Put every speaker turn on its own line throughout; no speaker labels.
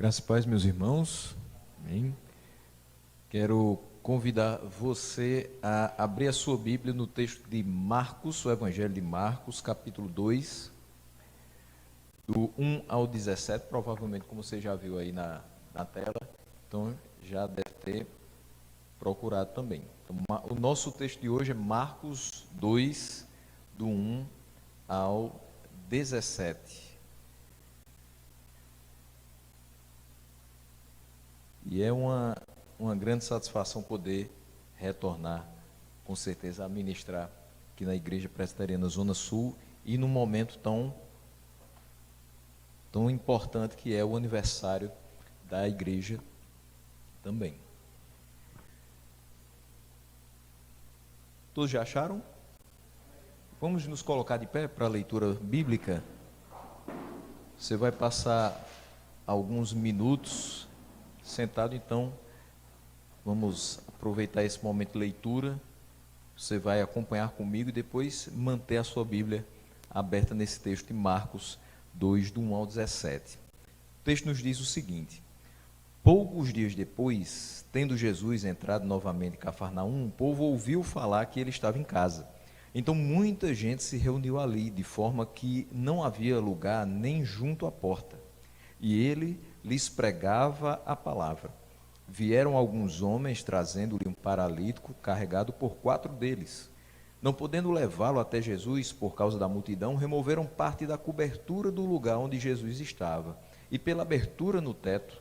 Graças e paz, meus irmãos. Amém. Quero convidar você a abrir a sua Bíblia no texto de Marcos, o Evangelho de Marcos, capítulo 2, do 1 ao 17, provavelmente como você já viu aí na tela, então já deve ter procurado também. Então, o nosso texto de hoje é Marcos 2, do 1 ao 17. E é uma grande satisfação poder retornar, com certeza, a ministrar aqui na Igreja Presbiteriana Zona Sul e num momento tão importante que é o aniversário da Igreja também. Todos já acharam? Vamos nos colocar de pé para a leitura bíblica. Você vai passar alguns minutos sentado, então vamos aproveitar esse momento de leitura. Você vai acompanhar comigo e depois manter a sua Bíblia aberta nesse texto de Marcos 2, do 1 ao 17. O texto nos diz o seguinte: poucos dias depois, tendo Jesus entrado novamente em Cafarnaum, o povo ouviu falar que ele estava em casa. Então muita gente se reuniu ali, de forma que não havia lugar nem junto à porta. E ele lhes pregava a palavra. Vieram alguns homens trazendo-lhe um paralítico carregado por 4 deles. Não podendo levá-lo até Jesus por causa da multidão, removeram parte da cobertura do lugar onde Jesus estava, e pela abertura no teto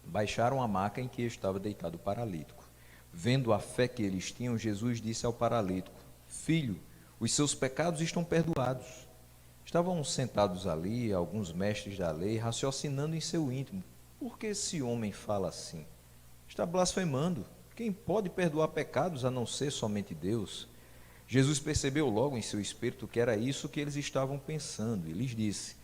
baixaram a maca em que estava deitado o paralítico. Vendo a fé que eles tinham, Jesus disse ao paralítico: Filho, os seus pecados estão perdoados. Estavam sentados ali alguns mestres da lei, raciocinando em seu íntimo: por que esse homem fala assim? Está blasfemando. Quem pode perdoar pecados a não ser somente Deus? Jesus percebeu logo em seu espírito que era isso que eles estavam pensando e lhes disse: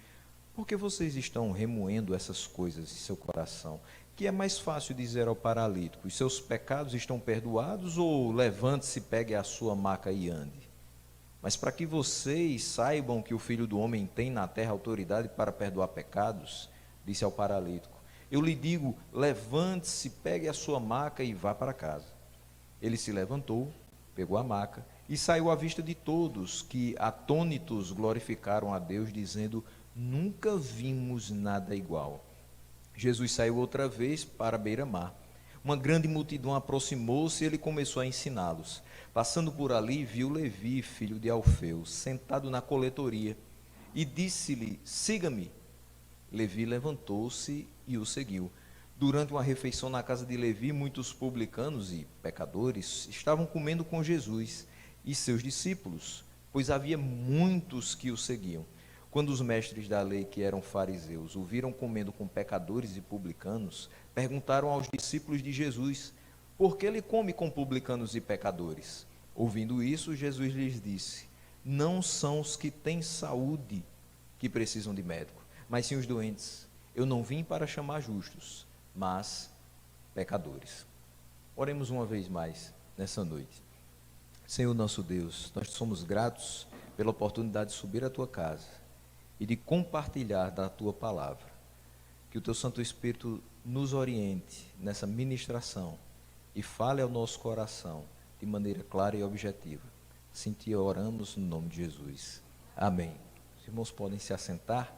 por que vocês estão remoendo essas coisas em seu coração? Que é mais fácil dizer ao paralítico: os seus pecados estão perdoados, ou levante-se, pegue a sua maca e ande? Mas para que vocês saibam que o Filho do Homem tem na terra autoridade para perdoar pecados, disse ao paralítico, eu lhe digo, levante-se, pegue a sua maca e vá para casa. Ele se levantou, pegou a maca e saiu à vista de todos, que atônitos glorificaram a Deus, dizendo: nunca vimos nada igual. Jesus saiu outra vez para a beira-mar. Uma grande multidão aproximou-se e ele começou a ensiná-los. Passando por ali, viu Levi, filho de Alfeu, sentado na coletoria, e disse-lhe: siga-me. Levi levantou-se e o seguiu. Durante uma refeição na casa de Levi, muitos publicanos e pecadores estavam comendo com Jesus e seus discípulos, pois havia muitos que o seguiam. Quando os mestres da lei, que eram fariseus, o viram comendo com pecadores e publicanos, perguntaram aos discípulos de Jesus: por que ele come com publicanos e pecadores? Ouvindo isso, Jesus lhes disse: não são os que têm saúde que precisam de médico, mas sim os doentes. Eu não vim para chamar justos, mas pecadores. Oremos uma vez mais nessa noite. Senhor nosso Deus, nós somos gratos pela oportunidade de subir à tua casa e de compartilhar da tua palavra. Que o teu Santo Espírito nos oriente nessa ministração e fale ao nosso coração de maneira clara e objetiva. Assim te oramos no nome de Jesus. Amém. Os irmãos podem se assentar.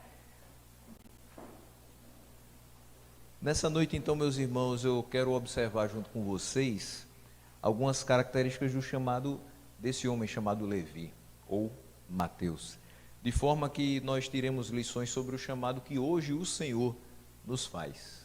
Nessa noite, então, meus irmãos, eu quero observar junto com vocês algumas características do chamado desse homem chamado Levi, ou Mateus, de forma que nós tiremos lições sobre o chamado que hoje o Senhor nos faz.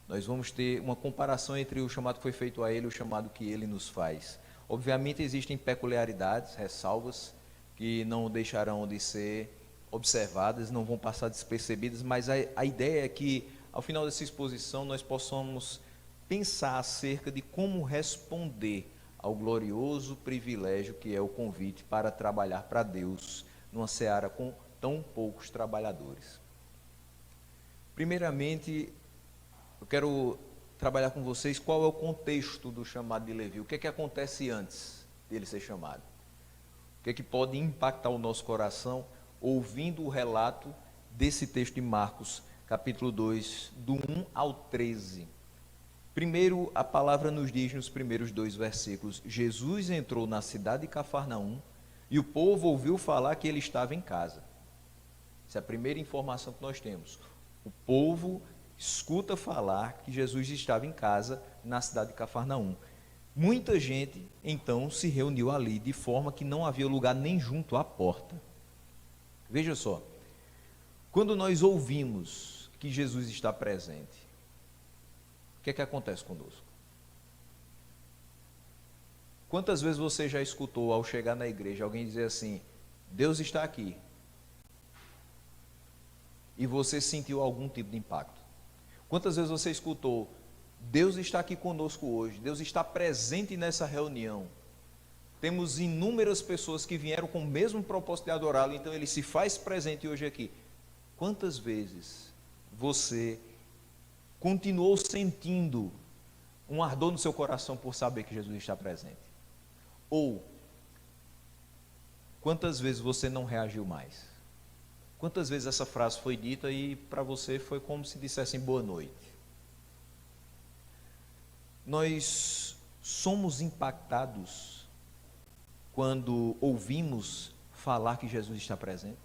Nós vamos ter uma comparação entre o chamado que foi feito a ele e o chamado que ele nos faz. Obviamente existem peculiaridades, ressalvas, que não deixarão de ser observadas, não vão passar despercebidas, mas a ideia é que ao final dessa exposição nós possamos pensar acerca de como responder ao glorioso privilégio que é o convite para trabalhar para Deus numa seara com tão poucos trabalhadores. Primeiramente, eu quero trabalhar com vocês qual é o contexto do chamado de Levi, o que é que acontece antes dele ser chamado, o que é que pode impactar o nosso coração ouvindo o relato desse texto de Marcos capítulo 2, do 1 ao 13. Primeiro, a palavra nos diz nos primeiros 2 versículos: Jesus entrou na cidade de Cafarnaum e o povo ouviu falar que ele estava em casa. Essa é a primeira informação que nós temos. O povo escuta falar que Jesus estava em casa na cidade de Cafarnaum. Muita gente, então, se reuniu ali, de forma que não havia lugar nem junto à porta. Veja só, quando nós ouvimos que Jesus está presente, o que é que acontece conosco? Quantas vezes você já escutou, ao chegar na igreja, alguém dizer assim: Deus está aqui, e você sentiu algum tipo de impacto? Quantas vezes você escutou: Deus está aqui conosco hoje, Deus está presente nessa reunião? Temos inúmeras pessoas que vieram com o mesmo propósito de adorá-lo, então ele se faz presente hoje aqui. Quantas vezes você continuou sentindo um ardor no seu coração por saber que Jesus está presente? Ou, quantas vezes você não reagiu mais? Quantas vezes essa frase foi dita e para você foi como se dissessem boa noite? Nós somos impactados quando ouvimos falar que Jesus está presente?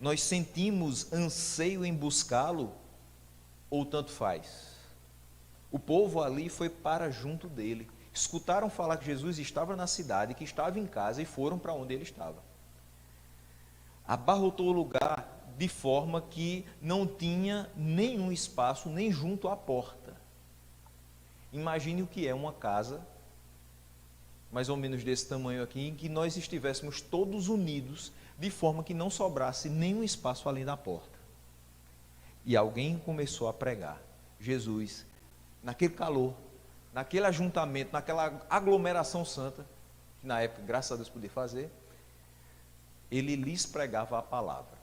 Nós sentimos anseio em buscá-lo ou tanto faz? O povo ali foi para junto dele. Escutaram falar que Jesus estava na cidade, que estava em casa e foram para onde ele estava. Abarrotou o lugar de forma que não tinha nenhum espaço nem junto à porta. Imagine o que é uma casa, mais ou menos desse tamanho aqui, em que nós estivéssemos todos unidos, de forma que não sobrasse nenhum espaço além da porta. E alguém começou a pregar. Jesus, naquele calor, naquele ajuntamento, naquela aglomeração santa, que na época, graças a Deus, podia fazer, ele lhes pregava a palavra.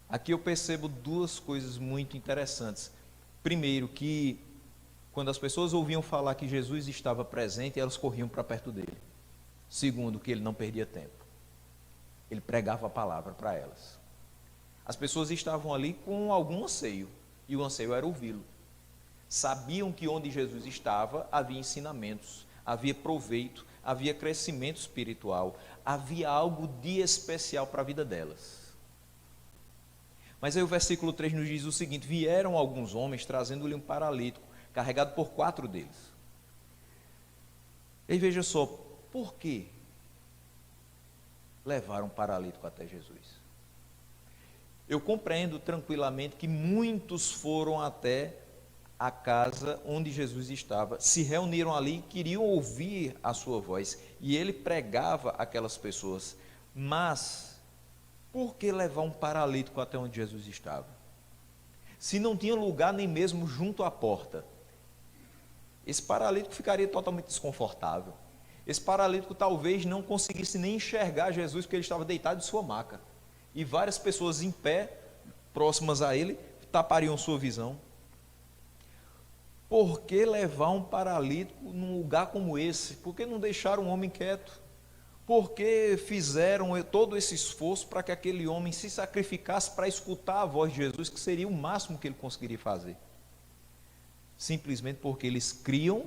Aqui eu percebo 2 coisas muito interessantes. Primeiro, que quando as pessoas ouviam falar que Jesus estava presente, elas corriam para perto dele. Segundo, que ele não perdia tempo. Ele pregava a palavra para elas. As pessoas estavam ali com algum anseio, e o anseio era ouvi-lo. Sabiam que onde Jesus estava havia ensinamentos, havia proveito, havia crescimento espiritual, havia algo de especial para a vida delas. Mas aí o versículo 3 nos diz o seguinte: vieram alguns homens trazendo-lhe um paralítico, carregado por 4 deles. E veja só, por que levaram um paralítico até Jesus? Eu compreendo tranquilamente que muitos foram até a casa onde Jesus estava, se reuniram ali, queriam ouvir a sua voz, e ele pregava aquelas pessoas. Mas, por que levar um paralítico até onde Jesus estava? Se não tinha lugar nem mesmo junto à porta, esse paralítico ficaria totalmente desconfortável. Esse paralítico talvez não conseguisse nem enxergar Jesus, porque ele estava deitado em sua maca. E várias pessoas em pé, próximas a ele, tapariam sua visão. Por que levar um paralítico num lugar como esse? Por que não deixar um homem quieto? Por que fizeram todo esse esforço para que aquele homem se sacrificasse para escutar a voz de Jesus, que seria o máximo que ele conseguiria fazer? Simplesmente porque eles criam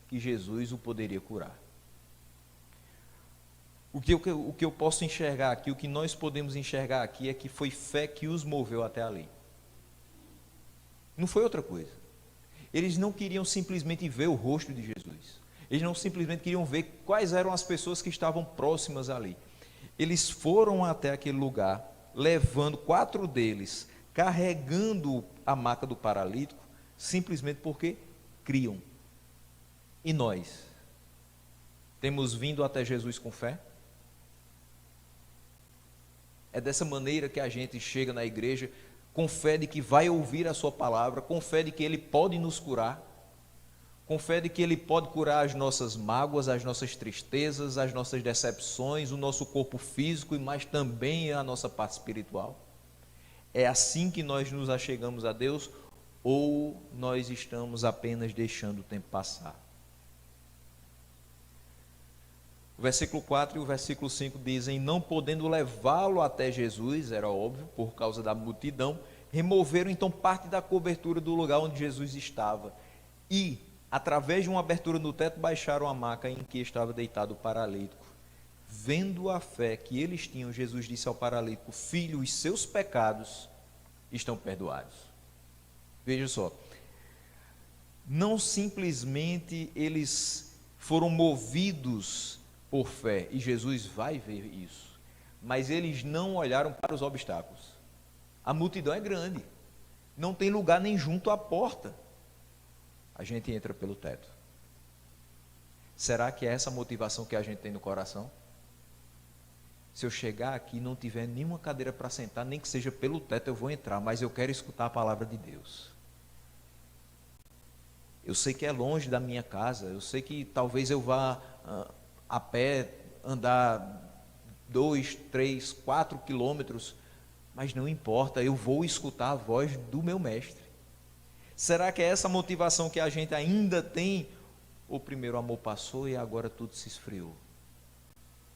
que Jesus o poderia curar. O que eu posso enxergar aqui, o que nós podemos enxergar aqui é que foi fé que os moveu até ali. Não foi outra coisa. Eles não queriam simplesmente ver o rosto de Jesus. Eles não simplesmente queriam ver quais eram as pessoas que estavam próximas ali. Eles foram até aquele lugar, levando 4 deles, carregando a maca do paralítico, simplesmente porque criam. E nós? Temos vindo até Jesus com fé? É dessa maneira que a gente chega na igreja, com fé de que vai ouvir a sua palavra, com fé de que Ele pode nos curar, com fé de que Ele pode curar as nossas mágoas, as nossas tristezas, as nossas decepções, o nosso corpo físico, mas também a nossa parte espiritual. É assim que nós nos achegamos a Deus, ou nós estamos apenas deixando o tempo passar? O versículo 4 e o versículo 5 dizem: não podendo levá-lo até Jesus, era óbvio, por causa da multidão, removeram então parte da cobertura do lugar onde Jesus estava e, através de uma abertura no teto, baixaram a maca em que estava deitado o paralítico. Vendo a fé que eles tinham, Jesus disse ao paralítico: filho, os seus pecados estão perdoados. Veja só, não simplesmente eles foram movidos por fé, e Jesus vai ver isso, mas eles não olharam para os obstáculos. A multidão é grande, não tem lugar nem junto à porta. A gente entra pelo teto. Será que é essa motivação que a gente tem no coração? Se eu chegar aqui e não tiver nenhuma cadeira para sentar, nem que seja pelo teto, eu vou entrar, mas eu quero escutar a palavra de Deus. Eu sei que é longe da minha casa, eu sei que talvez eu vá a pé andar 2, 3, 4 quilômetros, mas não importa, eu vou escutar a voz do meu mestre. Será que é essa motivação que a gente ainda tem? O primeiro amor passou e agora tudo se esfriou.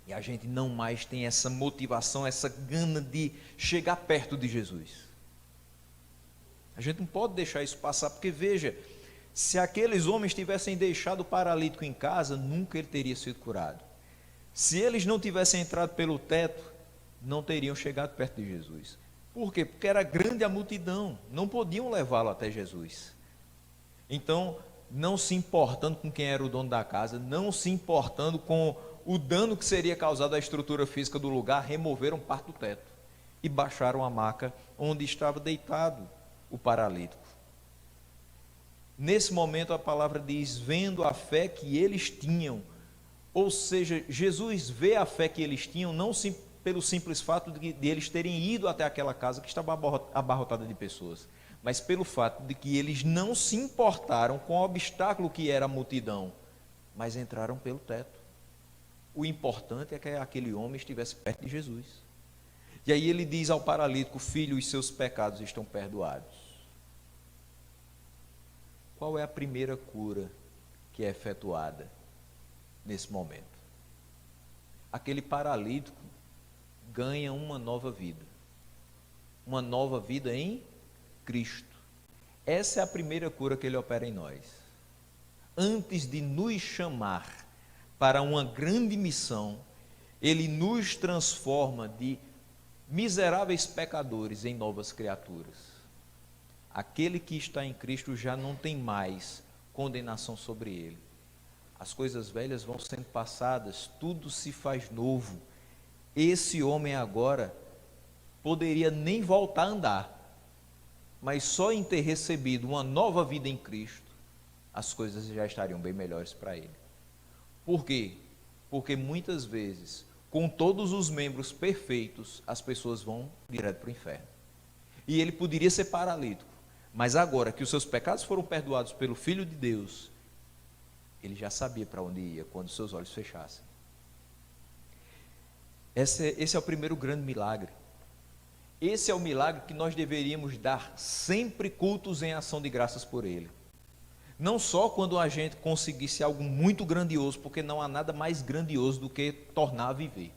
E a gente não mais tem essa motivação, essa gana de chegar perto de Jesus. A gente não pode deixar isso passar, porque veja, se aqueles homens tivessem deixado o paralítico em casa, nunca ele teria sido curado. Se eles não tivessem entrado pelo teto, não teriam chegado perto de Jesus. Por quê? Porque era grande a multidão, não podiam levá-lo até Jesus. Então, não se importando com quem era o dono da casa, não se importando com o dano que seria causado à estrutura física do lugar, removeram parte do teto e baixaram a maca onde estava deitado o paralítico. Nesse momento a palavra diz: vendo a fé que eles tinham, ou seja, Jesus vê a fé que eles tinham, não pelo simples fato de eles terem ido até aquela casa que estava abarrotada de pessoas, mas pelo fato de que eles não se importaram com o obstáculo que era a multidão, mas entraram pelo teto. O importante é que aquele homem estivesse perto de Jesus. E aí ele diz ao paralítico: filho, os seus pecados estão perdoados. Qual é a primeira cura que é efetuada nesse momento? Aquele paralítico ganha uma nova vida em Cristo. Essa é a primeira cura que ele opera em nós. Antes de nos chamar para uma grande missão, ele nos transforma de miseráveis pecadores em novas criaturas. Aquele que está em Cristo já não tem mais condenação sobre ele. As coisas velhas vão sendo passadas, tudo se faz novo. Esse homem agora poderia nem voltar a andar, mas só em ter recebido uma nova vida em Cristo, as coisas já estariam bem melhores para ele. Por quê? Porque muitas vezes, com todos os membros perfeitos, as pessoas vão direto para o inferno. E ele poderia ser paralítico, mas agora que os seus pecados foram perdoados pelo Filho de Deus, ele já sabia para onde ia quando seus olhos fechassem. Esse é o primeiro grande milagre. Esse é o milagre que nós deveríamos dar sempre cultos em ação de graças por ele. Não só quando a gente conseguisse algo muito grandioso, porque não há nada mais grandioso do que tornar a viver.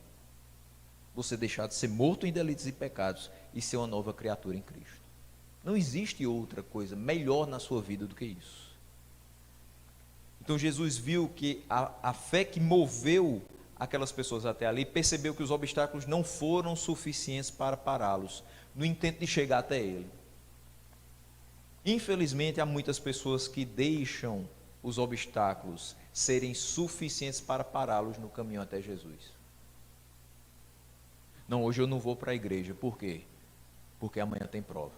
Você deixar de ser morto em delitos e pecados e ser uma nova criatura em Cristo. Não existe outra coisa melhor na sua vida do que isso. Então Jesus viu que a fé que moveu aquelas pessoas até ali, percebeu que os obstáculos não foram suficientes para pará-los, no intento de chegar até ele. Infelizmente, há muitas pessoas que deixam os obstáculos serem suficientes para pará-los no caminho até Jesus. Não, hoje eu não vou para a igreja. Por quê? Porque amanhã tem prova.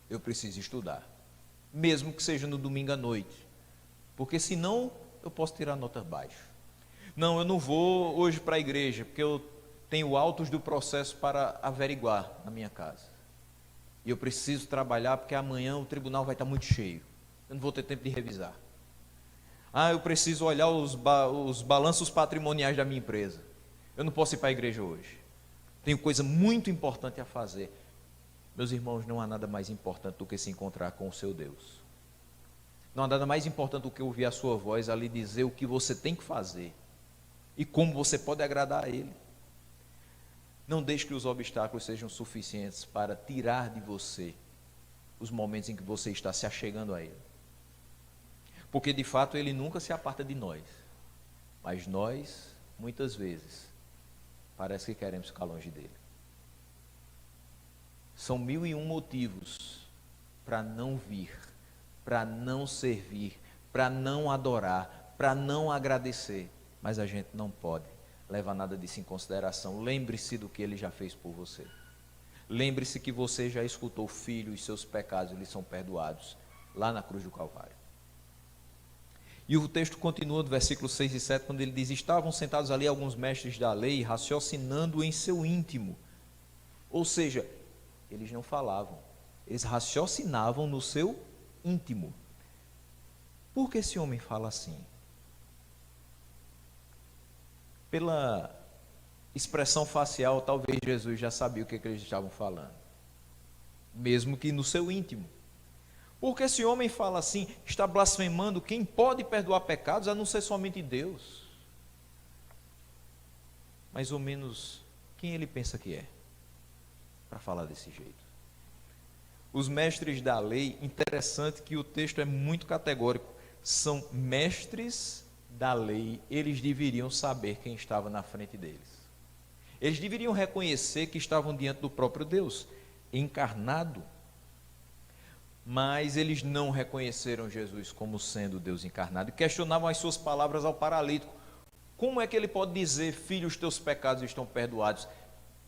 Eu preciso estudar, mesmo que seja no domingo à noite, porque senão eu posso tirar nota baixa. Não, eu não vou hoje para a igreja, porque eu tenho autos do processo para averiguar na minha casa. E eu preciso trabalhar, porque amanhã o tribunal vai estar muito cheio. Eu não vou ter tempo de revisar. Eu preciso olhar os balanços patrimoniais da minha empresa. Eu não posso ir para a igreja hoje. Tenho coisa muito importante a fazer. Meus irmãos, não há nada mais importante do que se encontrar com o seu Deus. Não há nada mais importante do que ouvir a sua voz ali dizer o que você tem que fazer. e como você pode agradar a Ele. Não deixe que os obstáculos sejam suficientes para tirar de você os momentos em que você está se achegando a Ele. Porque de fato Ele nunca se aparta de nós, mas nós, muitas vezes, parece que queremos ficar longe dele. São 1001 motivos para não vir, para não servir, para não adorar, para não agradecer, mas a gente não pode levar nada disso em consideração. Lembre-se do que Ele já fez por você. Lembre-se que você já escutou: filho, os seus pecados lhes são perdoados, lá na cruz do Calvário. E o texto continua do versículo 6 e 7, quando ele diz: estavam sentados ali alguns mestres da lei, raciocinando em seu íntimo. Ou seja, eles não falavam, eles raciocinavam no seu íntimo. Por que esse homem fala assim? Pela expressão facial, talvez Jesus já sabia o que eles estavam falando, mesmo que no seu íntimo. Porque esse homem fala assim, está blasfemando quem pode perdoar pecados a não ser somente Deus. Mais ou menos quem ele pensa que é, para falar desse jeito. Os mestres da lei, interessante que o texto é muito categórico, são mestres da lei, eles deveriam saber quem estava na frente deles. Eles deveriam reconhecer que estavam diante do próprio Deus, encarnado. Mas eles não reconheceram Jesus como sendo Deus encarnado e questionavam as suas palavras ao paralítico. Como é que ele pode dizer: filho, os teus pecados estão perdoados?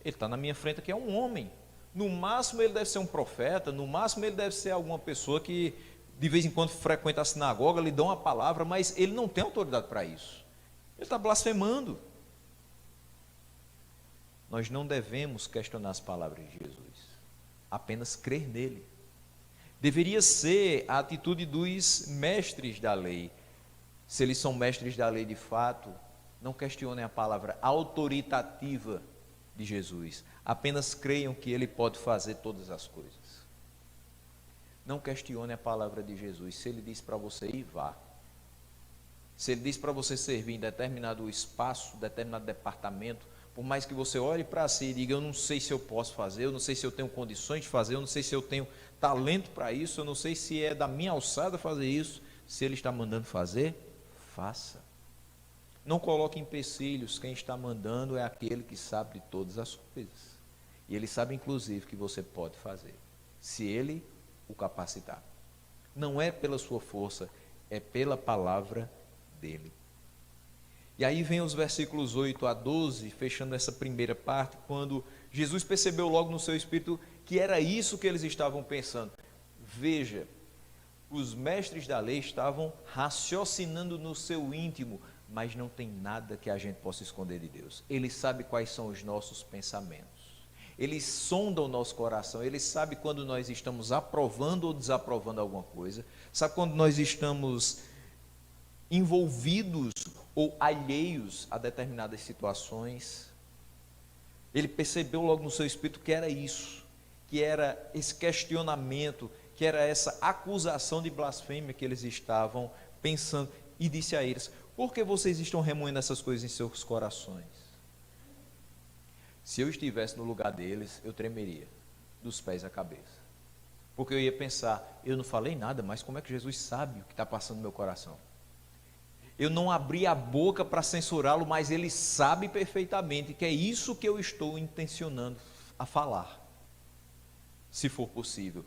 Ele está na minha frente aqui, é um homem. No máximo ele deve ser um profeta, no máximo ele deve ser alguma pessoa que de vez em quando frequenta a sinagoga, lhe dão uma palavra, mas ele não tem autoridade para isso. Ele está blasfemando. Nós não devemos questionar as palavras de Jesus, apenas crer nele. Deveria ser a atitude dos mestres da lei. Se eles são mestres da lei de fato, não questionem a palavra autoritativa de Jesus. Apenas creiam que Ele pode fazer todas as coisas. Não questione a palavra de Jesus. Se Ele diz para você ir, vá. Se Ele diz para você servir em determinado espaço, determinado departamento, por mais que você olhe para si e diga: eu não sei se eu posso fazer, eu não sei se eu tenho condições de fazer, eu não sei se eu tenho talento para isso, eu não sei se é da minha alçada fazer isso. Se Ele está mandando fazer, faça. Não coloque empecilhos. Quem está mandando é aquele que sabe de todas as coisas. E Ele sabe inclusive que você pode fazer, se Ele o capacitar. Não é pela sua força, é pela palavra dEle. E aí vem os versículos 8 a 12, fechando essa primeira parte, quando Jesus percebeu logo no seu espírito que era isso que eles estavam pensando. Veja, os mestres da lei estavam raciocinando no seu íntimo, mas não tem nada que a gente possa esconder de Deus. Ele sabe quais são os nossos pensamentos. Ele sonda o nosso coração, Ele sabe quando nós estamos aprovando ou desaprovando alguma coisa, sabe quando nós estamos envolvidos ou alheios a determinadas situações. Ele percebeu logo no seu espírito que era isso, que era esse questionamento, que era essa acusação de blasfêmia que eles estavam pensando, e disse a eles: por que vocês estão remoendo essas coisas em seus corações? Se eu estivesse no lugar deles, eu tremeria dos pés à cabeça, porque eu ia pensar: eu não falei nada, mas como é que Jesus sabe o que está passando no meu coração? Eu não abri a boca para censurá-lo, mas Ele sabe perfeitamente que é isso que eu estou intencionando a falar, se for possível.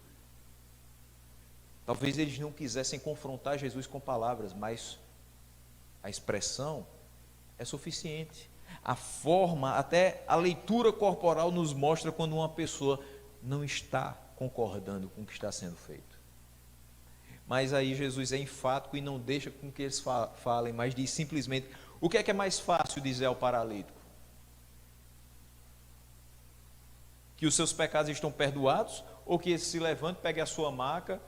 Talvez eles não quisessem confrontar Jesus com palavras, mas a expressão é suficiente. A forma, até a leitura corporal nos mostra quando uma pessoa não está concordando com o que está sendo feito. Mas aí Jesus é enfático e não deixa com que eles falem, mas diz simplesmente: o que é mais fácil dizer ao paralítico? Que os seus pecados estão perdoados, ou que ele se levante, pegue a sua maca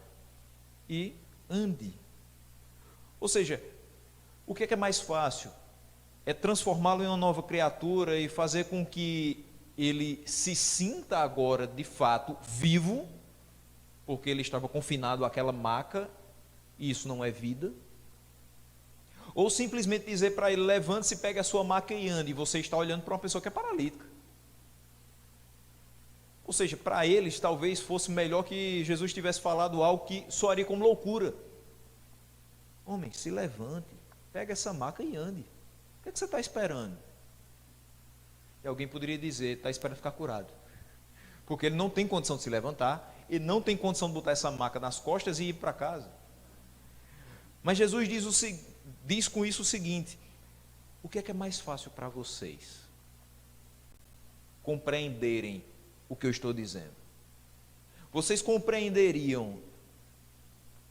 e ande? Ou seja, o que é mais fácil? É transformá-lo em uma nova criatura e fazer com que ele se sinta agora de fato vivo, porque ele estava confinado àquela maca, e isso não é vida? Ou simplesmente dizer para ele: levante-se, pegue a sua maca e ande, e você está olhando para uma pessoa que é paralítica. Ou seja, para eles talvez fosse melhor que Jesus tivesse falado algo que soaria como loucura. Homem, se levante, pegue essa maca e ande. O que é que você está esperando? E alguém poderia dizer: está esperando ficar curado. Porque ele não tem condição de se levantar, ele não tem condição de botar essa maca nas costas e ir para casa. Mas Jesus diz com isso o seguinte: o que é mais fácil para vocês compreenderem o que eu estou dizendo? Vocês compreenderiam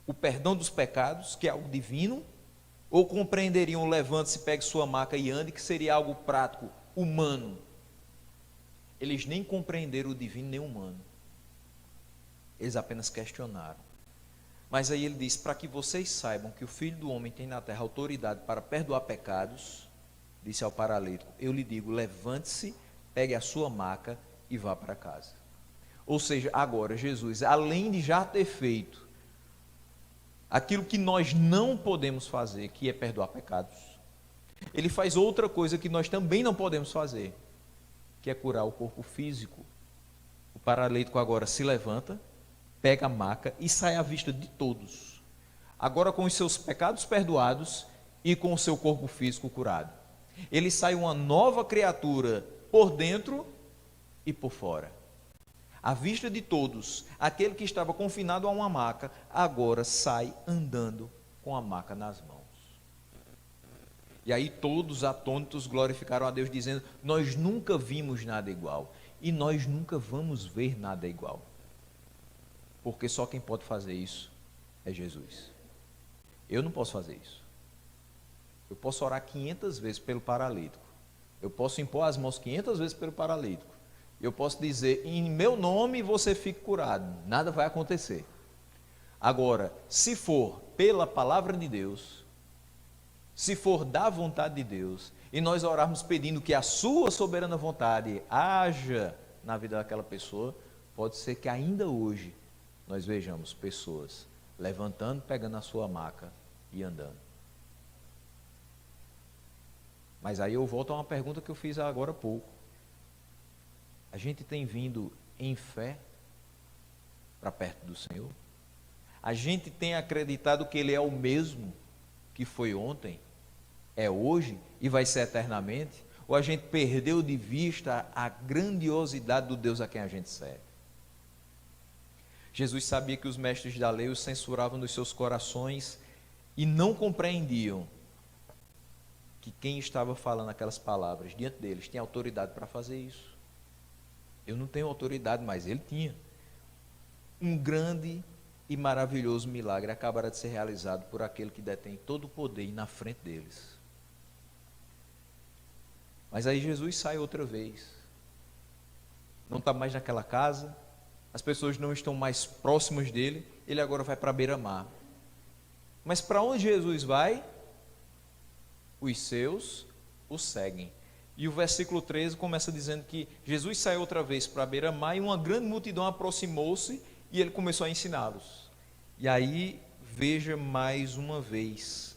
o perdão dos pecados, que é algo divino, ou compreenderiam: levante-se, pegue sua maca e ande, que seria algo prático, humano? Eles nem compreenderam o divino nem o humano, eles apenas questionaram. Mas aí ele diz: para que vocês saibam que o Filho do Homem tem na terra autoridade para perdoar pecados, disse ao paralítico: eu lhe digo, levante-se, pegue a sua maca e vá para casa. Ou seja, agora Jesus, além de já ter feito aquilo que nós não podemos fazer, que é perdoar pecados, ele faz outra coisa que nós também não podemos fazer, que é curar o corpo físico. O paralítico agora se levanta, pega a maca e sai à vista de todos, agora com os seus pecados perdoados e com o seu corpo físico curado. Ele sai uma nova criatura por dentro e por fora. À vista de todos, aquele que estava confinado a uma maca, agora sai andando com a maca nas mãos. E aí todos atônitos glorificaram a Deus, dizendo: nós nunca vimos nada igual, e nós nunca vamos ver nada igual. Porque só quem pode fazer isso é Jesus. Eu não posso fazer isso. Eu posso orar 500 vezes pelo paralítico, eu posso impor as mãos 500 vezes pelo paralítico, eu posso dizer: em meu nome você fique curado. Nada vai acontecer. Agora, se for pela palavra de Deus, se for da vontade de Deus, e nós orarmos pedindo que a sua soberana vontade haja na vida daquela pessoa, pode ser que ainda hoje nós vejamos pessoas levantando, pegando a sua maca e andando. Mas aí eu volto a uma pergunta que eu fiz agora há pouco. A gente tem vindo em fé para perto do Senhor? A gente tem acreditado que Ele é o mesmo que foi ontem, é hoje e vai ser eternamente? Ou a gente perdeu de vista a grandiosidade do Deus a quem a gente serve? Jesus sabia que os mestres da lei os censuravam nos seus corações e não compreendiam que quem estava falando aquelas palavras diante deles tinha autoridade para fazer isso. Eu não tenho autoridade, mas ele tinha. Um grande e maravilhoso milagre acabará de ser realizado por aquele que detém todo o poder e na frente deles. Mas aí Jesus sai outra vez. Não está mais naquela casa, as pessoas não estão mais próximas dele, ele agora vai para a beira-mar. Mas para onde Jesus vai? Os seus o seguem. E o versículo 13 começa dizendo que Jesus saiu outra vez para a beira-mar e uma grande multidão aproximou-se e ele começou a ensiná-los. E aí, veja mais uma vez,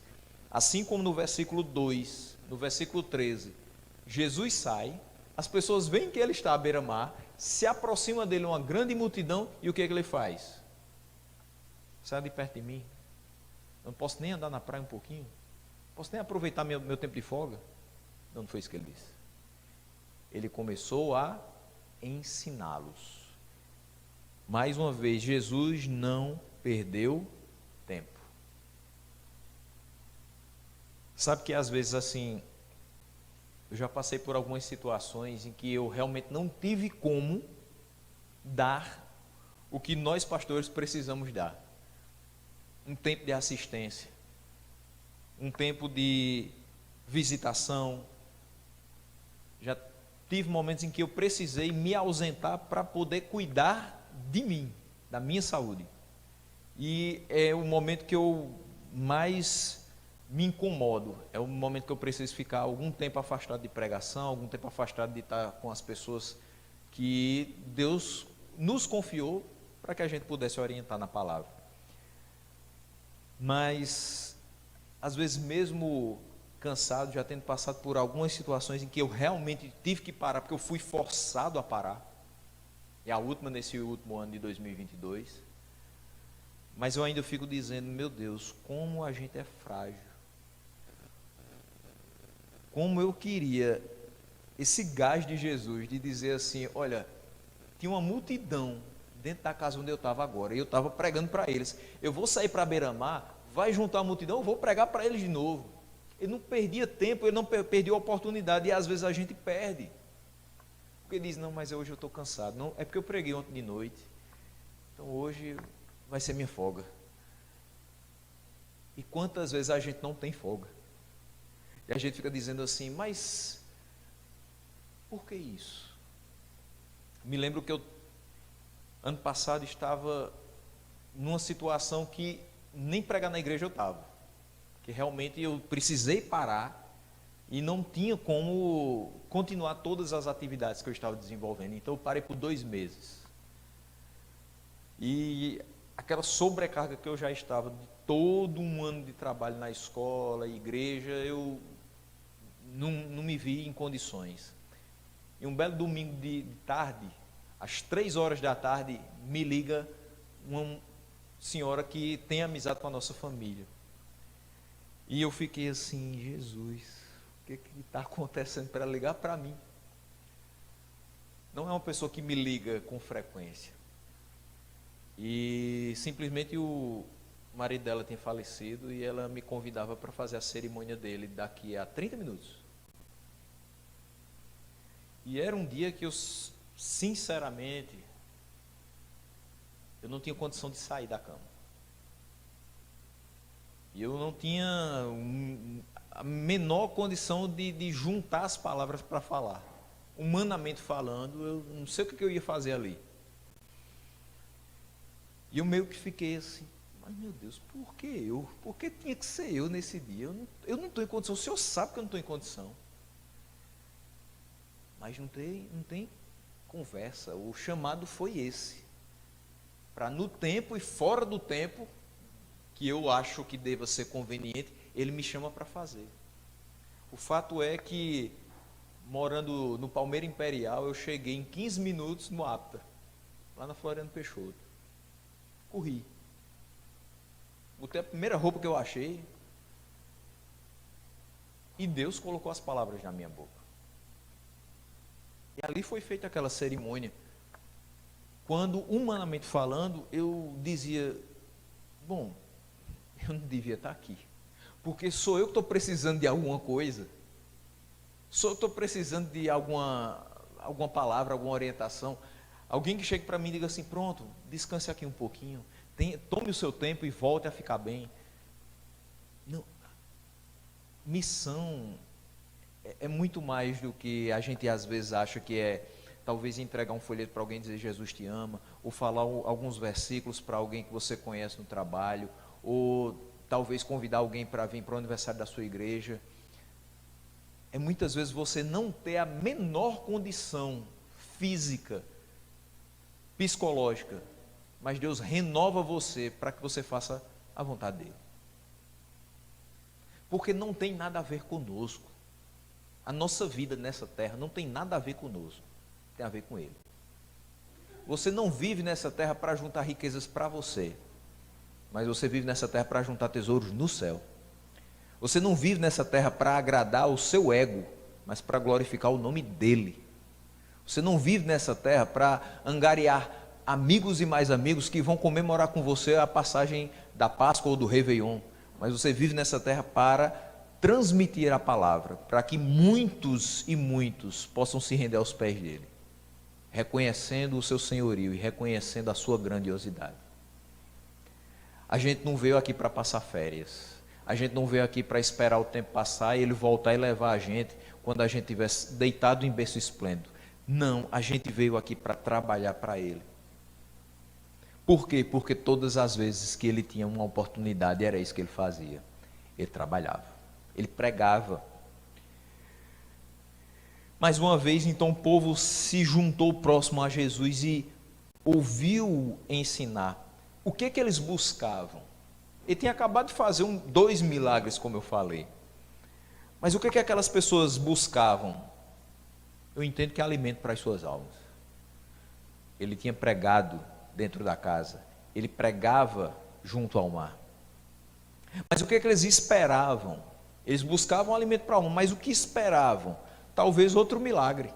assim como no versículo 2, no versículo 13, Jesus sai, as pessoas veem que ele está à beira-mar, se aproxima dele uma grande multidão e o que ele faz? Sai de perto de mim, eu não posso nem andar na praia um pouquinho, não posso nem aproveitar meu tempo de folga. Não foi isso que ele disse. Ele começou a ensiná-los. Mais uma vez, Jesus não perdeu tempo. Sabe que às vezes assim, eu já passei por algumas situações em que eu realmente não tive como dar o que nós pastores precisamos dar. Um tempo de assistência, um tempo de visitação. Já tive momentos em que eu precisei me ausentar para poder cuidar de mim, da minha saúde. E é o momento que eu mais me incomodo, é o momento que eu preciso ficar algum tempo afastado de pregação, algum tempo afastado de estar com as pessoas que Deus nos confiou para que a gente pudesse orientar na palavra. Mas às vezes mesmo cansado, já tendo passado por algumas situações em que eu realmente tive que parar, porque eu fui forçado a parar, e a última nesse último ano de 2022, mas eu ainda fico dizendo, meu Deus, como a gente é frágil, como eu queria esse gás de Jesus, de dizer assim, olha, tinha uma multidão dentro da casa onde eu estava agora, e eu estava pregando para eles, eu vou sair para beira-mar, vai juntar a multidão, eu vou pregar para eles de novo. Ele não perdia tempo, ele não perdia a oportunidade, e às vezes a gente perde, porque diz, não, mas hoje eu estou cansado, não, é porque eu preguei ontem de noite, então hoje vai ser minha folga. E quantas vezes a gente não tem folga, e a gente fica dizendo assim, mas por que isso? Me lembro que eu, ano passado, estava numa situação que nem pregar na igreja eu estava, que realmente eu precisei parar e não tinha como continuar todas as atividades que eu estava desenvolvendo, então eu parei por 2 meses, e aquela sobrecarga que eu já estava, de todo um ano de trabalho na escola, igreja, eu não me vi em condições, e um belo domingo de tarde, às 3 horas da tarde, me liga uma senhora que tem amizade com a nossa família. E eu fiquei assim, Jesus, o que está acontecendo para ela ligar para mim? Não é uma pessoa que me liga com frequência. E simplesmente o marido dela tinha falecido e ela me convidava para fazer a cerimônia dele daqui a 30 minutos. E era um dia que eu, sinceramente, eu não tinha condição de sair da cama. E eu não tinha a menor condição de juntar as palavras para falar. Humanamente falando, eu não sei o que eu ia fazer ali. E eu meio que fiquei assim, mas meu Deus, por que eu? Por que tinha que ser eu nesse dia? Eu não estou em condição, o senhor sabe que eu não estou em condição. Mas não tem conversa, o chamado foi esse. Para no tempo e fora do tempo, que eu acho que deva ser conveniente, ele me chama para fazer. O fato é que, morando no Palmeira Imperial, eu cheguei em 15 minutos no APTA, lá na Floriano Peixoto. Corri. Botei a primeira roupa que eu achei, e Deus colocou as palavras na minha boca. E ali foi feita aquela cerimônia. Quando, humanamente falando, eu dizia, bom, eu não devia estar aqui, porque sou eu que estou precisando de alguma coisa, sou eu que estou precisando de alguma palavra, alguma orientação, alguém que chegue para mim e diga assim, pronto, descanse aqui um pouquinho, tome o seu tempo e volte a ficar bem. Não, missão é muito mais do que a gente às vezes acha que é, talvez entregar um folheto para alguém e dizer Jesus te ama, ou falar alguns versículos para alguém que você conhece no trabalho, ou talvez convidar alguém para vir para o aniversário da sua igreja. É muitas vezes você não ter a menor condição física, psicológica, mas Deus renova você para que você faça a vontade dele. Porque não tem nada a ver conosco. A nossa vida nessa terra não tem nada a ver conosco, tem a ver com ele. Você não vive nessa terra para juntar riquezas para você, mas você vive nessa terra para juntar tesouros no céu. Você não vive nessa terra para agradar o seu ego, mas para glorificar o nome dele. Você não vive nessa terra para angariar amigos e mais amigos que vão comemorar com você a passagem da Páscoa ou do Réveillon, mas você vive nessa terra para transmitir a palavra, para que muitos e muitos possam se render aos pés dele, reconhecendo o seu senhorio e reconhecendo a sua grandiosidade. A gente não veio aqui para passar férias, a gente não veio aqui para esperar o tempo passar e ele voltar e levar a gente quando a gente estivesse deitado em berço esplêndido. Não, a gente veio aqui para trabalhar para ele. Por quê? Porque todas as vezes que ele tinha uma oportunidade, era isso que ele fazia. Ele trabalhava, ele pregava. Mais uma vez, então, o povo se juntou próximo a Jesus e ouviu ensinar. O que eles buscavam? Ele tinha acabado de fazer dois milagres, como eu falei. Mas o que aquelas pessoas buscavam? Eu entendo que é alimento para as suas almas. Ele tinha pregado dentro da casa. Ele pregava junto ao mar. Mas o que eles esperavam? Eles buscavam alimento para a alma, mas o que esperavam? Talvez outro milagre.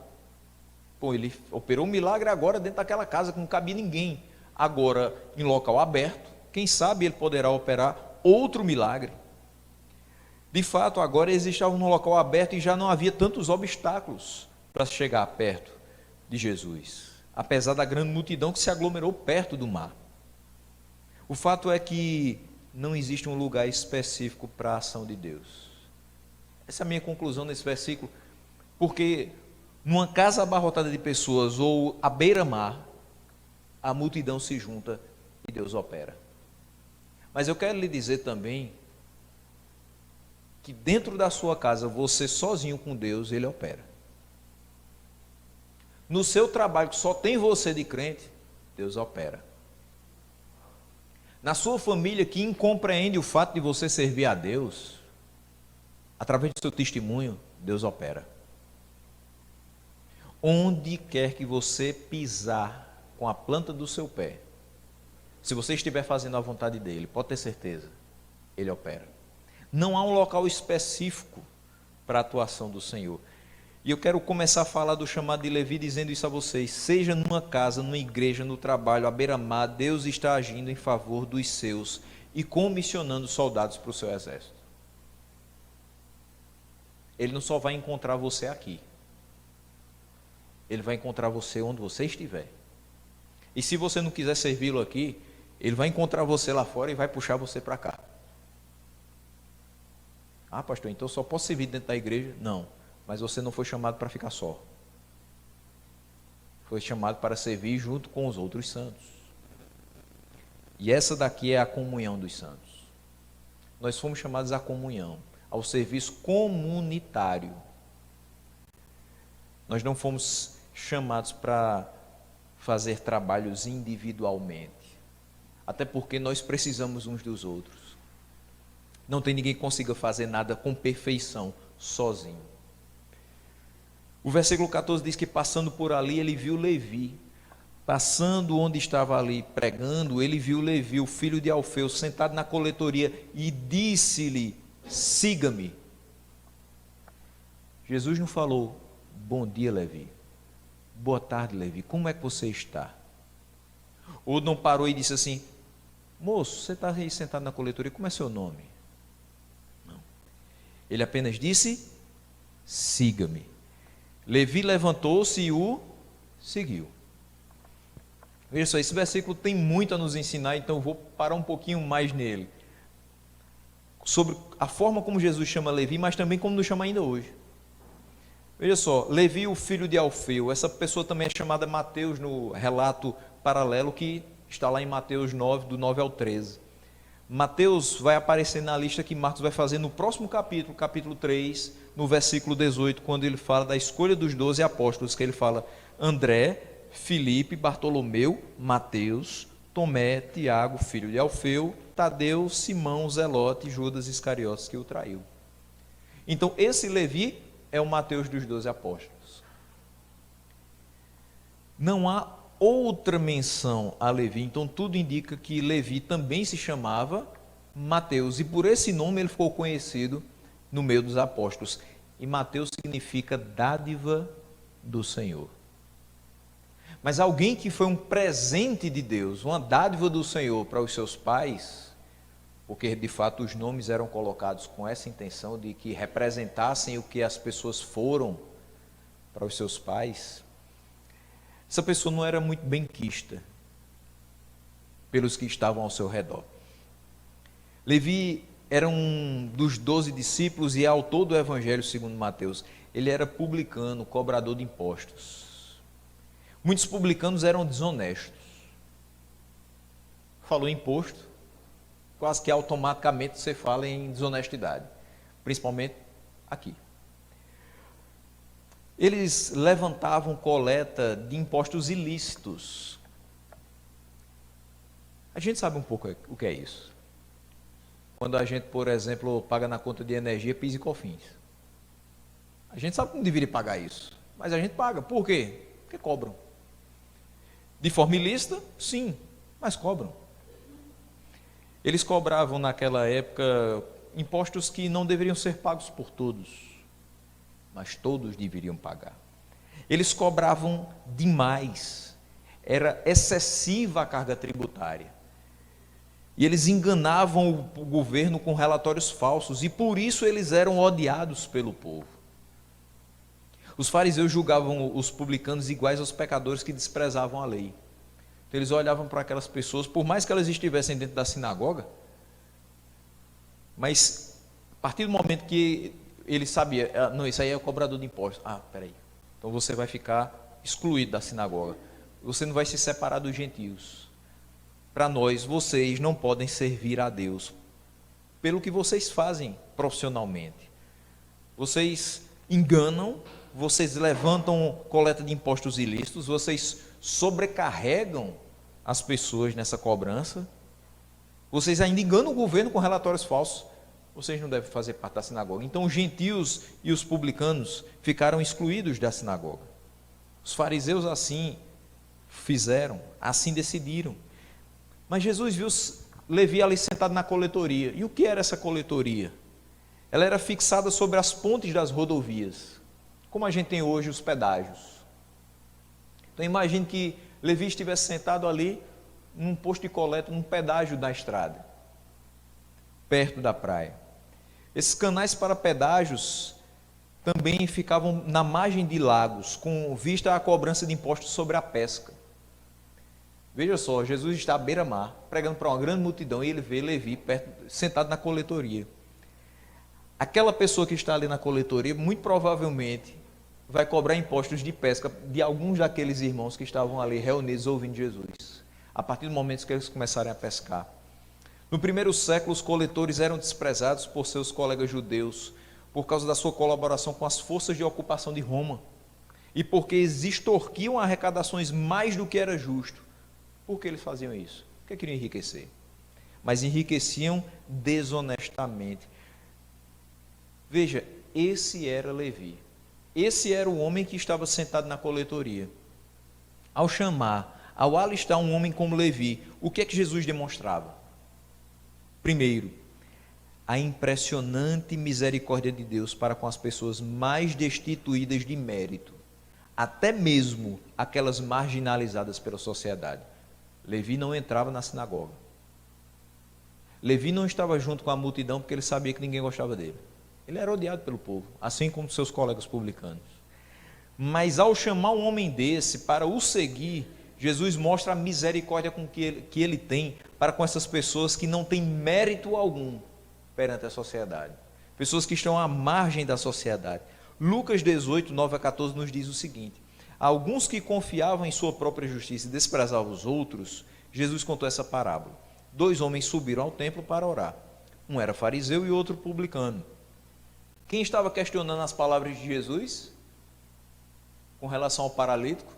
Pô, ele operou um milagre agora dentro daquela casa que não cabia ninguém. Agora, em local aberto, quem sabe ele poderá operar outro milagre. De fato, agora eles estavam num local aberto e já não havia tantos obstáculos para chegar perto de Jesus, apesar da grande multidão que se aglomerou perto do mar. O fato é que não existe um lugar específico para a ação de Deus. Essa é a minha conclusão nesse versículo, porque numa casa abarrotada de pessoas ou à beira-mar, a multidão se junta e Deus opera. Mas eu quero lhe dizer também que dentro da sua casa, você sozinho com Deus, Ele opera. No seu trabalho, que só tem você de crente, Deus opera. Na sua família, que incompreende o fato de você servir a Deus, através do seu testemunho, Deus opera. Onde quer que você pisar com a planta do seu pé, se você estiver fazendo a vontade dEle, pode ter certeza, Ele opera. Não há um local específico para a atuação do Senhor. E eu quero começar a falar do chamado de Levi dizendo isso a vocês. Seja numa casa, numa igreja, no trabalho, à beira-mar, Deus está agindo em favor dos seus e comissionando soldados para o seu exército. Ele não só vai encontrar você aqui. Ele vai encontrar você onde você estiver. E se você não quiser servi-lo aqui, Ele vai encontrar você lá fora e vai puxar você para cá. Ah, pastor, então eu só posso servir dentro da igreja? Não, mas você não foi chamado para ficar só. Foi chamado para servir junto com os outros santos. E essa daqui é a comunhão dos santos. Nós fomos chamados à comunhão, ao serviço comunitário. Nós não fomos chamados para fazer trabalhos individualmente. Até porque nós precisamos uns dos outros. Não tem ninguém que consiga fazer nada com perfeição, sozinho. O versículo 14 diz que passando por ali, ele viu Levi. Passando onde estava ali pregando, ele viu Levi, o filho de Alfeu, sentado na coletoria e disse-lhe, siga-me. Jesus não falou, bom dia, Levi. Boa tarde, Levi. Como é que você está? Ou não parou e disse assim, moço, você está aí sentado na coletoria, como é seu nome? Ele apenas disse, siga-me. Levi levantou-se e o seguiu. Veja só, esse versículo tem muito a nos ensinar, então eu vou parar um pouquinho mais nele. Sobre a forma como Jesus chama Levi, mas também como nos chama ainda hoje. Veja só, Levi, o filho de Alfeu, essa pessoa também é chamada Mateus no relato paralelo que está lá em Mateus 9, do 9 ao 13. Mateus vai aparecer na lista que Marcos vai fazer no próximo capítulo, capítulo 3, no versículo 18, quando ele fala da escolha dos 12 apóstolos, que ele fala André, Filipe, Bartolomeu, Mateus, Tomé, Tiago, filho de Alfeu, Tadeu, Simão, Zelote, Judas Iscariotes, que o traiu. Então, esse Levi é o Mateus dos 12 apóstolos. Não há outra menção a Levi, então tudo indica que Levi também se chamava Mateus, e por esse nome ele ficou conhecido no meio dos apóstolos. E Mateus significa dádiva do Senhor. Mas alguém que foi um presente de Deus, uma dádiva do Senhor para os seus pais, porque de fato os nomes eram colocados com essa intenção de que representassem o que as pessoas foram para os seus pais. Essa pessoa não era muito benquista pelos que estavam ao seu redor. Levi era um dos 12 discípulos e é autor do Evangelho segundo Mateus. Ele era publicano, cobrador de impostos. Muitos publicanos eram desonestos. Falou em imposto, quase que automaticamente você fala em desonestidade, principalmente aqui. Eles levantavam coleta de impostos ilícitos. A gente sabe um pouco o que é isso. quando a gente, por exemplo, paga na conta de energia PIS e COFINS. A gente sabe que não deveria pagar isso, mas a gente paga. Por quê? Porque cobram. De forma ilícita? Sim, mas cobram. Eles cobravam naquela época impostos que não deveriam ser pagos por todos, mas todos deveriam pagar. Eles cobravam demais, era excessiva a carga tributária. E eles enganavam o governo com relatórios falsos, e por isso eles eram odiados pelo povo. Os fariseus julgavam os publicanos iguais aos pecadores que desprezavam a lei. Então, eles olhavam para aquelas pessoas, por mais que elas estivessem dentro da sinagoga, mas a partir do momento que ele sabia, não, isso aí é o cobrador de impostos. Peraí, então você vai ficar excluído da sinagoga. Você não vai se separar dos gentios. Para nós, vocês não podem servir a Deus pelo que vocês fazem profissionalmente. Vocês enganam, vocês levantam coleta de impostos ilícitos, vocês sobrecarregam as pessoas nessa cobrança, vocês ainda enganam o governo com relatórios falsos, vocês não devem fazer parte da sinagoga. Então os gentios e os publicanos ficaram excluídos da sinagoga. Os fariseus assim fizeram, assim decidiram. Mas Jesus viu Levi ali sentado na coletoria. E o que era essa coletoria? Ela era fixada sobre as pontes das rodovias, como a gente tem hoje os pedágios. Então imagine que Levi estivesse sentado ali num posto de coleta, num pedágio da estrada, perto da praia. Esses canais para pedágios também ficavam na margem de lagos, com vista à cobrança de impostos sobre a pesca. Veja só, Jesus está à beira-mar, pregando para uma grande multidão, e ele vê Levi sentado na coletoria. Aquela pessoa que está ali na coletoria, muito provavelmente, vai cobrar impostos de pesca de alguns daqueles irmãos que estavam ali reunidos ouvindo Jesus, a partir do momento que eles começarem a pescar. No primeiro século, os coletores eram desprezados por seus colegas judeus, por causa da sua colaboração com as forças de ocupação de Roma, e porque eles extorquiam arrecadações mais do que era justo. Por que eles faziam isso? Porque queriam enriquecer. Mas enriqueciam desonestamente. Veja, esse era Levi. Esse era o homem que estava sentado na coletoria. Ao alistar um homem como Levi, o que é que Jesus demonstrava? Primeiro, a impressionante misericórdia de Deus para com as pessoas mais destituídas de mérito, até mesmo aquelas marginalizadas pela sociedade. Levi não entrava na sinagoga. Levi não estava junto com a multidão porque ele sabia que ninguém gostava dele. Ele era odiado pelo povo, assim como seus colegas publicanos. Mas ao chamar um homem desse para o seguir, Jesus mostra a misericórdia que ele tem para com essas pessoas que não têm mérito algum perante a sociedade. Pessoas que estão à margem da sociedade. Lucas 18, 9 a 14 nos diz o seguinte: alguns que confiavam em sua própria justiça e desprezavam os outros, Jesus contou essa parábola. 2 homens subiram ao templo para orar. Um era fariseu e outro publicano. Quem estava questionando as palavras de Jesus com relação ao paralítico?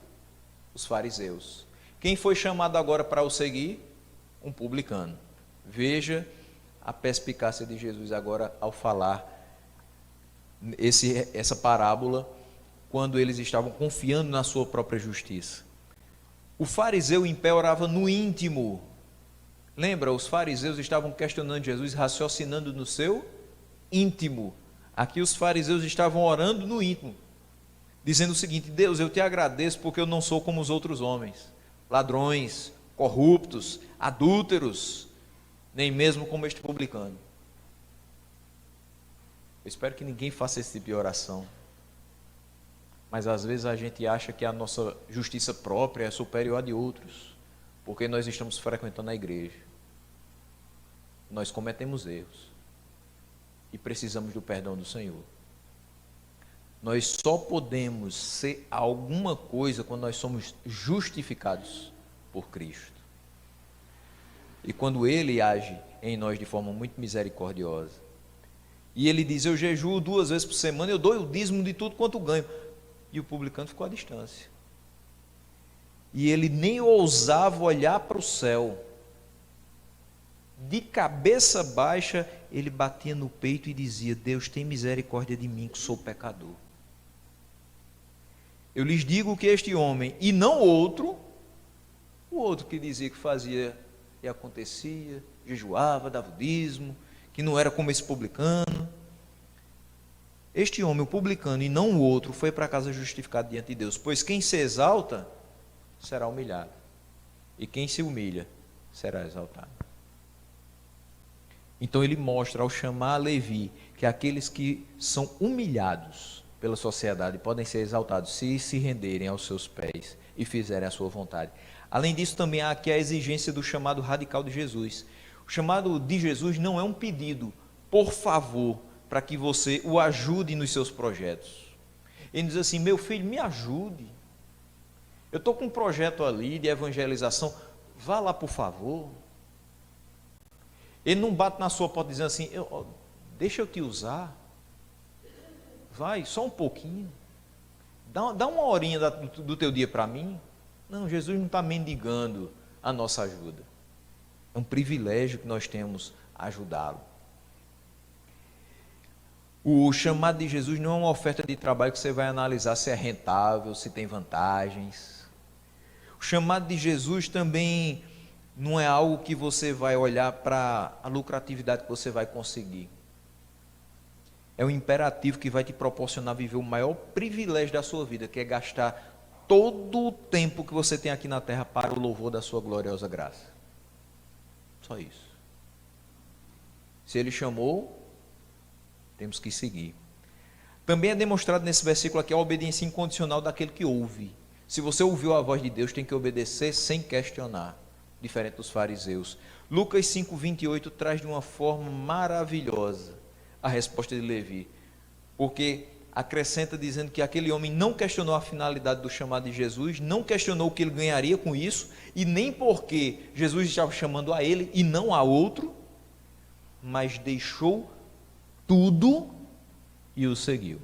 Os fariseus. Quem foi chamado agora para o seguir? Um publicano. Veja a perspicácia de Jesus agora ao falar essa parábola, quando eles estavam confiando na sua própria justiça. O fariseu em pé orava no íntimo. Lembra, os fariseus estavam questionando Jesus, raciocinando no seu íntimo. Aqui os fariseus estavam orando no íntimo, dizendo o seguinte: Deus, eu te agradeço porque eu não sou como os outros homens, ladrões, corruptos, adúlteros, nem mesmo como este publicano. Eu espero que ninguém faça esse tipo de oração. Mas às vezes a gente acha que a nossa justiça própria é superior à de outros, porque nós estamos frequentando a igreja. Nós cometemos erros e precisamos do perdão do Senhor. Nós só podemos ser alguma coisa quando nós somos justificados por Cristo. E quando Ele age em nós de forma muito misericordiosa. E Ele diz: eu jejuo 2 vezes por semana, eu dou o dízimo de tudo quanto ganho. E o publicano ficou à distância. E ele nem ousava olhar para o céu, de cabeça baixa, ele batia no peito e dizia: Deus, tem misericórdia de mim, que sou pecador. Eu lhes digo que este homem, e não outro, o outro que dizia que fazia e acontecia, jejuava, dava o dízimo, que não era como esse publicano. Este homem, o publicano, e não o outro, foi para casa justificado diante de Deus. Pois quem se exalta, será humilhado. E quem se humilha, será exaltado. Então ele mostra, ao chamar Levi, que aqueles que são humilhados pela sociedade podem ser exaltados se renderem aos seus pés e fizerem a sua vontade. Além disso, também há aqui a exigência do chamado radical de Jesus. O chamado de Jesus não é um pedido, por favor, para que você o ajude nos seus projetos. Ele diz assim: meu filho, me ajude. Eu estou com um projeto ali de evangelização, vá lá, por favor. Ele não bate na sua porta dizendo assim: deixa eu te usar. Vai, só um pouquinho. Dá uma horinha do teu dia para mim. Não, Jesus não está mendigando a nossa ajuda. É um privilégio que nós temos ajudá-lo. O chamado de Jesus não é uma oferta de trabalho que você vai analisar se é rentável, se tem vantagens. O chamado de Jesus também não é algo que você vai olhar para a lucratividade que você vai conseguir. É um imperativo que vai te proporcionar viver o maior privilégio da sua vida, que é gastar todo o tempo que você tem aqui na terra para o louvor da sua gloriosa graça. Só isso. Se ele chamou, temos que seguir. Também é demonstrado nesse versículo aqui a obediência incondicional daquele que ouve. Se você ouviu a voz de Deus, tem que obedecer sem questionar, diferente dos fariseus. Lucas 5:28 traz de uma forma maravilhosa a resposta de Levi, porque acrescenta dizendo que aquele homem não questionou a finalidade do chamado de Jesus, não questionou o que ele ganharia com isso, e nem porque Jesus estava chamando a ele e não a outro, mas deixou tudo e o seguiu.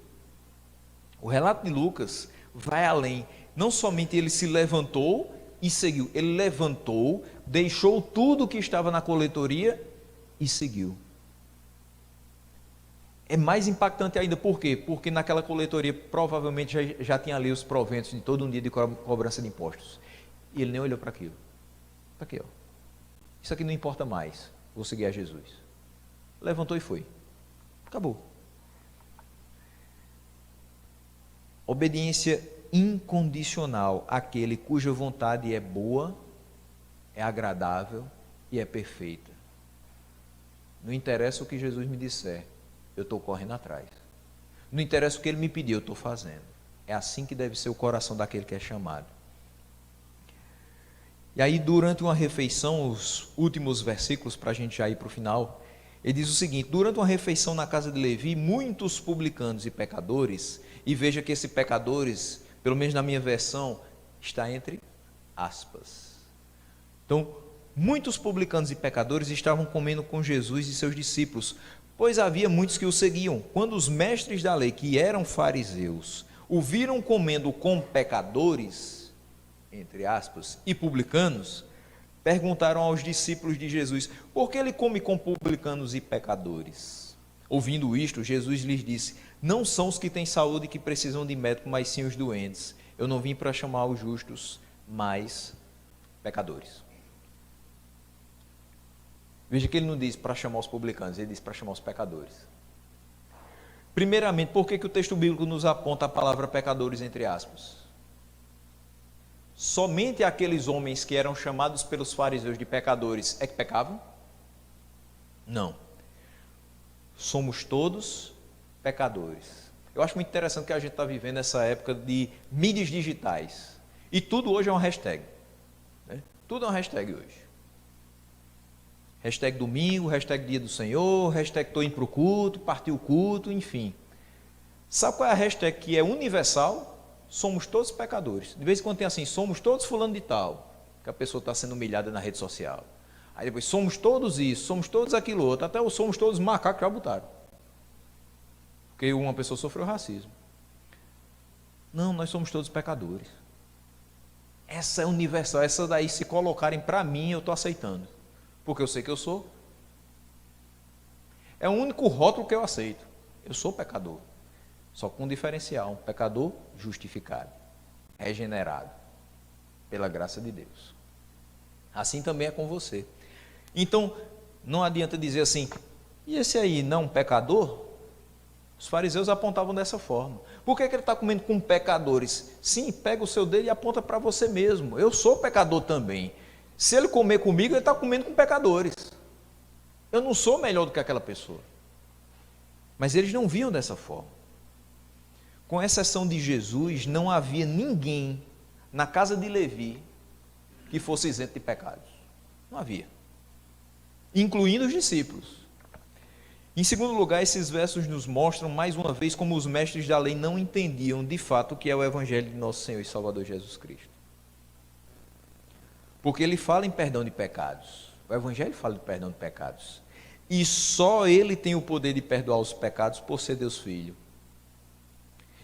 O relato de Lucas vai além. Não somente ele se levantou e seguiu, ele levantou, deixou tudo que estava na coletoria e seguiu. É mais impactante ainda, por quê? Porque naquela coletoria provavelmente já tinha ali os proventos de todo um dia de cobrança de impostos. E ele nem olhou para aquilo. Está aqui, ó. Isso aqui não importa mais, vou seguir a Jesus. Levantou e foi. Acabou. Obediência incondicional àquele cuja vontade é boa, é agradável e é perfeita. Não interessa o que Jesus me disser, eu estou correndo atrás. Não interessa o que ele me pediu, eu estou fazendo. É assim que deve ser o coração daquele que é chamado. E aí, durante uma refeição, os últimos versículos, para a gente já ir para o final, ele diz o seguinte: durante uma refeição na casa de Levi, muitos publicanos e pecadores, e veja que esses pecadores, pelo menos na minha versão, está entre aspas. Então, muitos publicanos e pecadores estavam comendo com Jesus e seus discípulos, pois havia muitos que o seguiam. Quando os mestres da lei, que eram fariseus, o viram comendo com pecadores, entre aspas, e publicanos, perguntaram aos discípulos de Jesus: por que ele come com publicanos e pecadores? Ouvindo isto, Jesus lhes disse: não são os que têm saúde que precisam de médico, mas sim os doentes. Eu não vim para chamar os justos, mas pecadores. Veja que ele não diz para chamar os publicanos, ele diz para chamar os pecadores. Primeiramente, por que o texto bíblico nos aponta a palavra pecadores entre aspas? Somente aqueles homens que eram chamados pelos fariseus de pecadores é que pecavam? Não. Somos todos pecadores. Eu acho muito interessante que a gente está vivendo essa época de mídias digitais. E tudo hoje é uma hashtag. Né? Tudo é uma hashtag hoje. Hashtag domingo, hashtag dia do Senhor, hashtag estou indo para o culto, partiu o culto, enfim. Sabe qual é a hashtag que é universal? Somos todos pecadores. De vez em quando tem assim, somos todos fulano de tal, que a pessoa está sendo humilhada na rede social. Aí depois, somos todos isso, somos todos aquilo outro, até o somos todos macacos já botaram. Porque uma pessoa sofreu racismo. Não, nós somos todos pecadores. Essa é universal, essa daí se colocarem para mim, eu estou aceitando. Porque eu sei que eu sou É o único rótulo que eu aceito. Eu sou pecador. Só com um diferencial, um pecador justificado, regenerado, pela graça de Deus. Assim também é com você. Então, não adianta dizer assim, e esse aí não pecador? Os fariseus apontavam dessa forma. Por que ele está comendo com pecadores? Sim, pega o seu dedo e aponta para você mesmo. Eu sou pecador também. Se ele comer comigo, ele está comendo com pecadores. Eu não sou melhor do que aquela pessoa. Mas eles não viam dessa forma. Com exceção de Jesus, não havia ninguém na casa de Levi que fosse isento de pecados. Não havia. Incluindo os discípulos. Em segundo lugar, esses versos nos mostram mais uma vez como os mestres da lei não entendiam de fato o que é o Evangelho de nosso Senhor e Salvador Jesus Cristo. Porque ele fala em perdão de pecados. O Evangelho fala de perdão de pecados. E só ele tem o poder de perdoar os pecados por ser Deus Filho.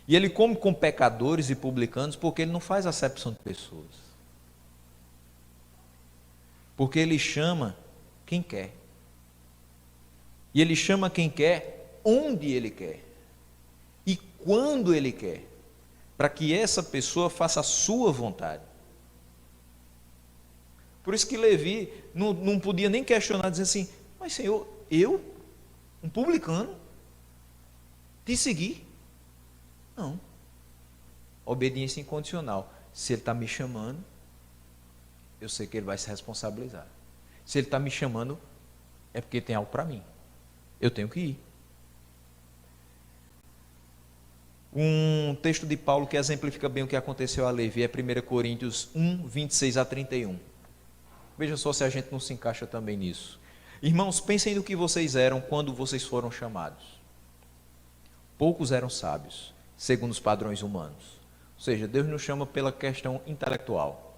E ele come com pecadores e publicanos porque ele não faz acepção de pessoas. Porque ele chama quem quer. E ele chama quem quer, onde ele quer. E quando ele quer. Para que essa pessoa faça a sua vontade. Por isso que Levi não podia nem questionar, dizer assim, mas Senhor, eu, um publicano, te segui? Não. Obediência incondicional. Se ele está me chamando, eu sei que ele vai se responsabilizar. Se ele está me chamando, é porque tem algo para mim. Eu tenho que ir. Um texto de Paulo que exemplifica bem o que aconteceu a Levi é 1 Coríntios 1, 26 a 31. Veja só se a gente não se encaixa também nisso. Irmãos, pensem no que vocês eram quando vocês foram chamados. Poucos eram sábios, segundo os padrões humanos. Ou seja, Deus nos chama pela questão intelectual.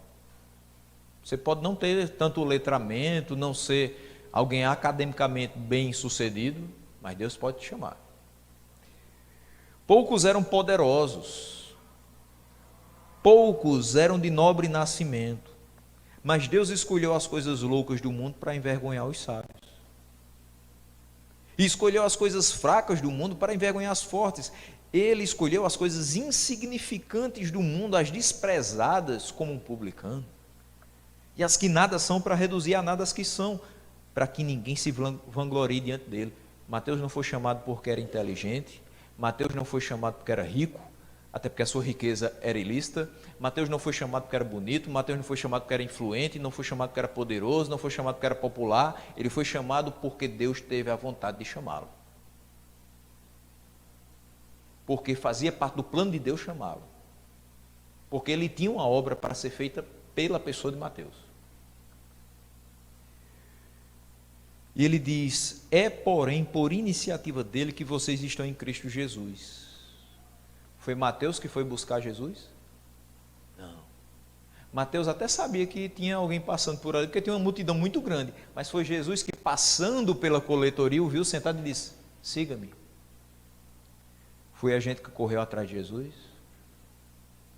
Você pode não ter tanto letramento, não ser alguém academicamente bem sucedido, mas Deus pode te chamar. Poucos eram poderosos, poucos eram de nobre nascimento, mas Deus escolheu as coisas loucas do mundo para envergonhar os sábios. E escolheu as coisas fracas do mundo para envergonhar as fortes. Ele escolheu as coisas insignificantes do mundo, as desprezadas como um publicano, e as que nada são para reduzir a nada as que são, para que ninguém se vanglorie diante dele. Mateus não foi chamado porque era inteligente, Mateus não foi chamado porque era rico, até porque a sua riqueza era ilícita. Mateus não foi chamado porque era bonito, Mateus não foi chamado porque era influente, não foi chamado porque era poderoso, não foi chamado porque era popular. Ele foi chamado porque Deus teve a vontade de chamá-lo. Porque fazia parte do plano de Deus chamá-lo. Porque ele tinha uma obra para ser feita pela pessoa de Mateus. E ele diz, é porém por iniciativa dele que vocês estão em Cristo Jesus. Foi Mateus que foi buscar Jesus? Não. Mateus até sabia que tinha alguém passando por ali, porque tinha uma multidão muito grande. Mas foi Jesus que, passando pela coletoria, o viu sentado e disse, siga-me. Foi a gente que correu atrás de Jesus?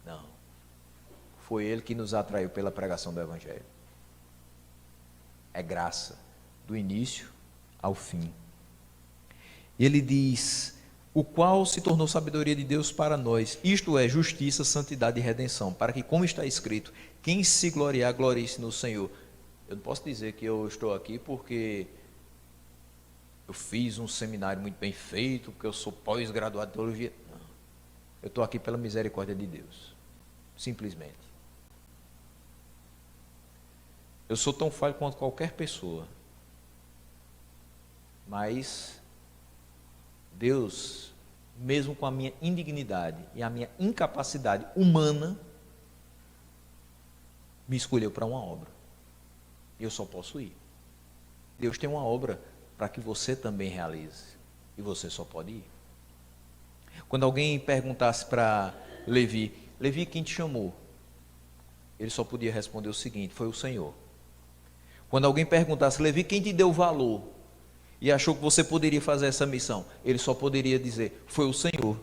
Não. Foi ele que nos atraiu pela pregação do Evangelho. É graça, do início ao fim. E ele diz, o qual se tornou sabedoria de Deus para nós, isto é, justiça, santidade e redenção, para que, como está escrito, quem se gloriar, glorie-se no Senhor. Eu não posso dizer que eu estou aqui porque eu fiz um seminário muito bem feito, porque eu sou pós-graduado em teologia. Não. Eu estou aqui pela misericórdia de Deus. Simplesmente. Eu sou tão falho quanto qualquer pessoa. Mas Deus, mesmo com a minha indignidade e a minha incapacidade humana, me escolheu para uma obra. E eu só posso ir. Deus tem uma obra para que você também realize. E você só pode ir. Quando alguém perguntasse para Levi, Levi, quem te chamou? Ele só podia responder o seguinte, foi o Senhor. Quando alguém perguntasse, Levi, quem te deu valor? E achou que você poderia fazer essa missão? Ele só poderia dizer, foi o Senhor.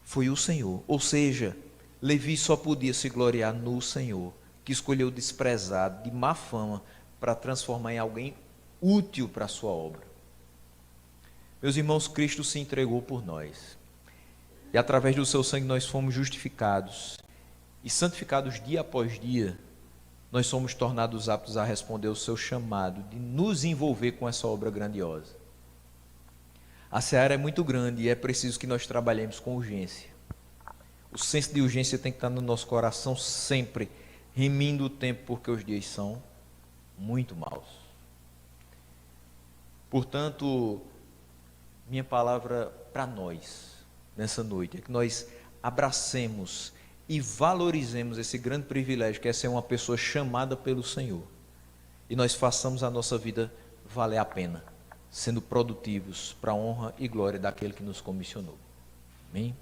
Foi o Senhor. Ou seja, Levi só podia se gloriar no Senhor, que escolheu o desprezado, de má fama, para transformar em alguém útil para a sua obra. Meus irmãos, Cristo se entregou por nós. E através do seu sangue nós fomos justificados e santificados dia após dia. Nós somos tornados aptos a responder o seu chamado de nos envolver com essa obra grandiosa. A seara é muito grande e é preciso que nós trabalhemos com urgência. O senso de urgência tem que estar no nosso coração sempre, remindo o tempo, porque os dias são muito maus. Portanto, minha palavra para nós, nessa noite, é que nós abracemos e valorizemos esse grande privilégio que é ser uma pessoa chamada pelo Senhor. E nós façamos a nossa vida valer a pena, sendo produtivos para a honra e glória daquele que nos comissionou. Amém?